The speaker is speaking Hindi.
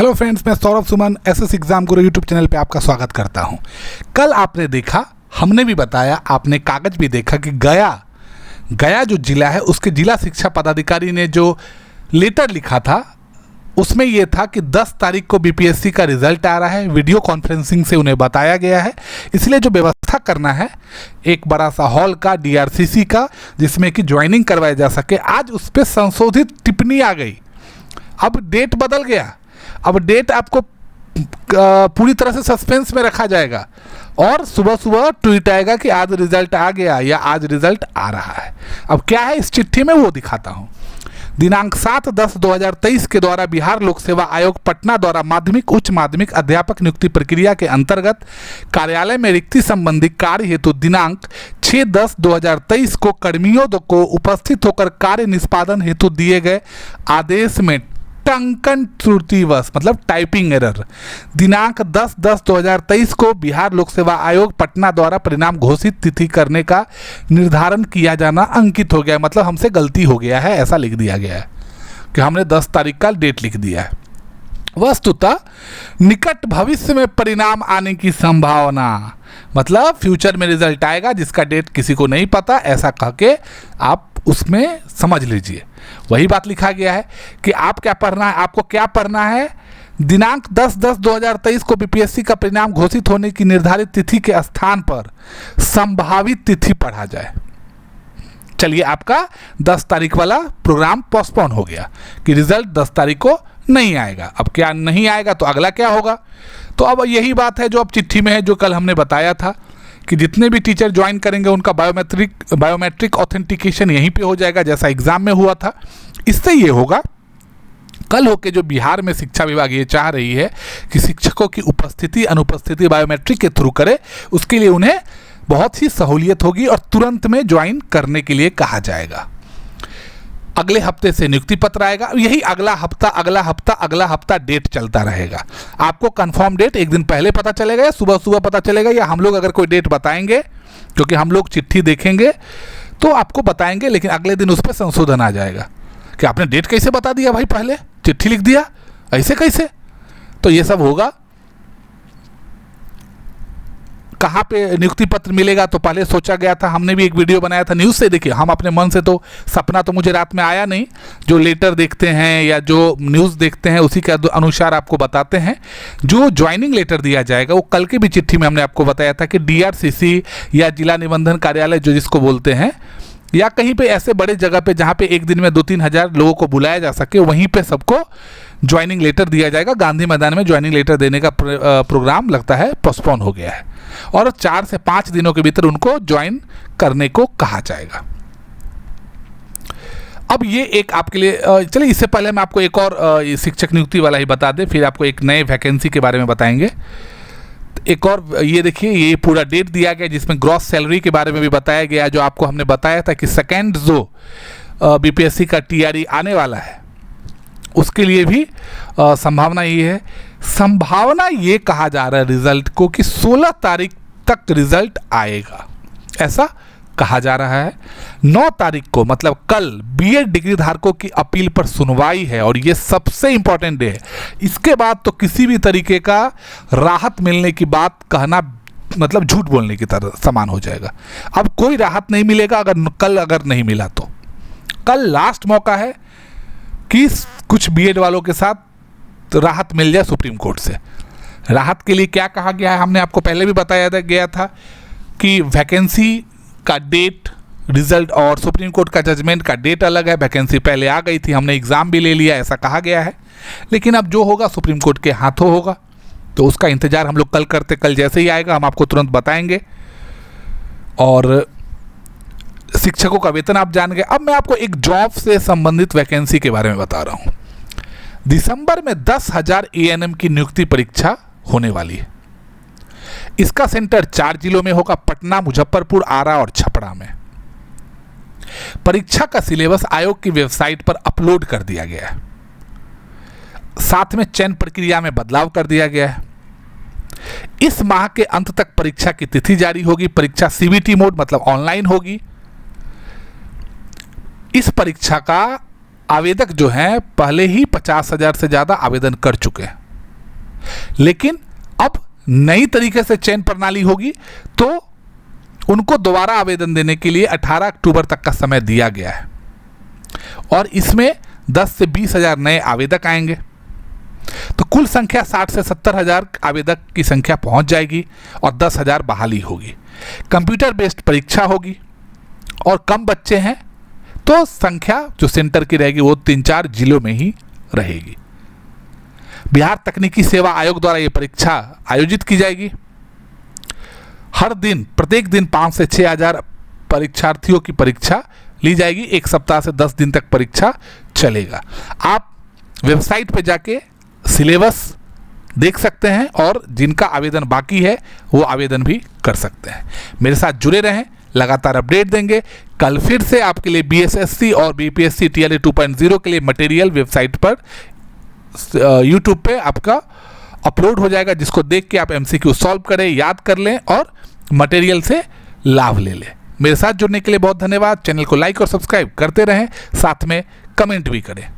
हेलो फ्रेंड्स, मैं सौरभ सुमन एसएस एग्जाम गुरु यूट्यूब चैनल पे आपका स्वागत करता हूं। कल आपने देखा, हमने भी बताया, आपने कागज भी देखा कि गया जो जिला है उसके जिला शिक्षा पदाधिकारी ने जो लेटर लिखा था उसमें यह था कि 10 तारीख को बीपीएससी का रिजल्ट आ रहा है। वीडियो कॉन्फ्रेंसिंग से उन्हें बताया गया है, इसलिए जो व्यवस्था करना है एक बड़ा सा हॉल का, डीआरसीसी का, जिसमें कि ज्वाइनिंग करवाया जा सके। आज उस पर संशोधित टिप्पणी आ गई। अब डेट बदल गया। अब डेट आपको पूरी तरह से सस्पेंस में रखा जाएगा और सुबह सुबह ट्वीट आएगा कि आज रिजल्ट आ गया या आज रिजल्ट आ रहा है। अब क्या है इस चिट्ठी में वो दिखाता हूं। दिनांक 7/10/2023 के द्वारा बिहार लोक सेवा आयोग पटना द्वारा माध्यमिक उच्च माध्यमिक अध्यापक नियुक्ति प्रक्रिया के अंतर्गत कार्यालय में रिक्ति संबंधी कार्य हेतु दिनांक 6/10/2023 को कर्मियों को उपस्थित होकर कार्य निष्पादन हेतु दिए गए आदेश में टंकन त्रुटिवश मतलब टाइपिंग एरर दिनांक 10/10/2023 को बिहार लोक सेवा आयोग पटना द्वारा परिणाम घोषित तिथि करने का निर्धारण किया जाना अंकित हो गया है। मतलब हमसे गलती हो गया है, ऐसा लिख दिया गया है कि हमने 10 तारीख का डेट लिख दिया है। वस्तुतः निकट भविष्य में परिणाम आने की संभावना, मतलब फ्यूचर में रिजल्ट आएगा जिसका डेट किसी को नहीं पता, ऐसा कह के आप उसमें समझ लीजिए। वही बात लिखा गया है कि आप क्या पढ़ना है, आपको क्या पढ़ना है। दिनांक 10/10/2023 को बीपीएससी का परिणाम घोषित होने की निर्धारित तिथि के स्थान पर संभावित तिथि पढ़ा जाए। चलिए, आपका 10 तारीख वाला प्रोग्राम पोस्टपोन हो गया कि रिजल्ट 10 तारीख को नहीं आएगा। अब क्या नहीं आएगा तो अगला क्या होगा? तो अब यही बात है जो अब चिट्ठी में है, जो कल हमने बताया था कि जितने भी टीचर ज्वाइन करेंगे उनका बायोमेट्रिक ऑथेंटिकेशन यहीं पे हो जाएगा, जैसा एग्जाम में हुआ था। इससे ये होगा, कल होके जो बिहार में शिक्षा विभाग ये चाह रही है कि शिक्षकों की उपस्थिति अनुपस्थिति बायोमेट्रिक के थ्रू करे, उसके लिए उन्हें बहुत ही सहूलियत होगी और तुरंत में ज्वाइन करने के लिए कहा जाएगा। अगले हफ्ते से नियुक्ति पत्र आएगा। यही अगला हफ्ता डेट चलता रहेगा। आपको कंफर्म डेट एक दिन पहले पता चलेगा या सुबह सुबह पता चलेगा, या हम लोग अगर कोई डेट बताएंगे, क्योंकि हम लोग चिट्ठी देखेंगे तो आपको बताएंगे, लेकिन अगले दिन उस पर संशोधन आ जाएगा कि आपने डेट कैसे बता दिया भाई, पहले चिट्ठी लिख दिया, ऐसे कैसे? तो ये सब होगा। कहाँ पे नियुक्ति पत्र मिलेगा तो पहले सोचा गया था, हमने भी एक वीडियो बनाया था न्यूज़ से। देखिए, हम अपने मन से तो सपना तो मुझे रात में आया नहीं, जो लेटर देखते हैं या जो न्यूज़ देखते हैं उसी के अनुसार आपको बताते हैं। जो ज्वाइनिंग लेटर दिया जाएगा वो कल की भी चिट्ठी में हमने आपको बताया था कि डीआरसीसी या जिला निबंधन कार्यालय जो जिसको बोलते हैं, या कहीं पे ऐसे बड़े जगह पे जहाँ पे एक दिन में 2-3 हज़ार लोगों को बुलाया जा सके, वहीं पे सबको ज्वाइनिंग लेटर दिया जाएगा। गांधी मैदान में ज्वाइनिंग लेटर देने का प्रोग्राम लगता है पोस्टपोन हो गया है और 4 से 5 दिनों के भीतर उनको ज्वाइन करने को कहा जाएगा। अब ये एक आपके लिए, चलिए इससे पहले मैं आपको एक और शिक्षक नियुक्ति वाला ही बता दें, फिर आपको एक नए वैकेंसी के बारे में बताएंगे। एक और ये देखिए, ये पूरा डेट दिया गया जिसमें ग्रॉस सैलरी के बारे में भी बताया गया, जो आपको हमने बताया था कि सेकेंड जो बीपीएससी का टीआरई आने वाला है उसके लिए भी संभावना ये है। संभावना ये कहा जा रहा है रिजल्ट को कि 16 तारीख तक रिजल्ट आएगा, ऐसा कहा जा रहा है। 9 तारीख को मतलब कल बीएड डिग्री धारकों की अपील पर सुनवाई है और ये सबसे इंपॉर्टेंट डे है। इसके बाद तो किसी भी तरीके का राहत मिलने की बात कहना मतलब झूठ बोलने की तरह समान हो जाएगा। अब कोई राहत नहीं मिलेगा अगर नहीं मिला तो। कल लास्ट मौका है कि कुछ बीएड वालों के साथ राहत मिल जाए सुप्रीम कोर्ट से। राहत के लिए क्या कहा गया है हमने आपको पहले भी बताया गया था कि वैकेंसी का डेट, रिजल्ट और सुप्रीम कोर्ट का जजमेंट का डेट अलग है। वैकेंसी पहले आ गई थी, हमने एग्ज़ाम भी ले लिया, ऐसा कहा गया है। लेकिन अब जो होगा सुप्रीम कोर्ट के हाथों होगा, तो उसका इंतज़ार हम लोग कल करते। कल जैसे ही आएगा हम आपको तुरंत बताएंगे। और शिक्षकों का वेतन आप जान गए। अब मैं आपको एक जॉब से संबंधित वैकेंसी के बारे में बता रहा हूँ। दिसंबर में 10,000 एएनएम की नियुक्ति परीक्षा होने वाली है। इसका सेंटर 4 जिलों में होगा, पटना, मुजफ्फरपुर, आरा और छपरा में। परीक्षा का सिलेबस आयोग की वेबसाइट पर अपलोड कर दिया गया है। साथ में चयन प्रक्रिया में बदलाव कर दिया गया है। इस माह के अंत तक परीक्षा की तिथि जारी होगी। परीक्षा सीबीटी मोड मतलब ऑनलाइन होगी। इस परीक्षा का आवेदक जो हैं पहले ही 50,000 से ज़्यादा आवेदन कर चुके हैं। लेकिन अब नई तरीके से चयन प्रणाली होगी, तो उनको दोबारा आवेदन देने के लिए 18 अक्टूबर तक का समय दिया गया है और इसमें 10 से 20 हज़ार नए आवेदक आएंगे। तो कुल संख्या 60 से 70 हज़ार आवेदक की संख्या पहुंच जाएगी और 10 हज़ार बहाली होगी। कंप्यूटर बेस्ड परीक्षा होगी और कम बच्चे हैं तो संख्या जो सेंटर की रहेगी वो 3-4 जिलों में ही रहेगी। बिहार तकनीकी सेवा आयोग द्वारा ये परीक्षा आयोजित की जाएगी। हर दिन प्रत्येक दिन 5 से 6 हज़ार परीक्षार्थियों की परीक्षा ली जाएगी। 1 सप्ताह से 10 दिन तक परीक्षा चलेगा। आप वेबसाइट पे जाके सिलेबस देख सकते हैं और जिनका आवेदन बाकी है वो आवेदन भी कर सकते हैं। मेरे साथ जुड़े रहें, लगातार अपडेट देंगे। कल फिर से आपके लिए BSSC और BPSC TLA 2.0 के लिए मटेरियल वेबसाइट पर यूट्यूब पे आपका अपलोड हो जाएगा, जिसको देख के आप MCQ सॉल्व करें, याद कर लें और मटेरियल से लाभ ले लें। मेरे साथ जुड़ने के लिए बहुत धन्यवाद। चैनल को लाइक और सब्सक्राइब करते रहें, साथ में कमेंट भी करें।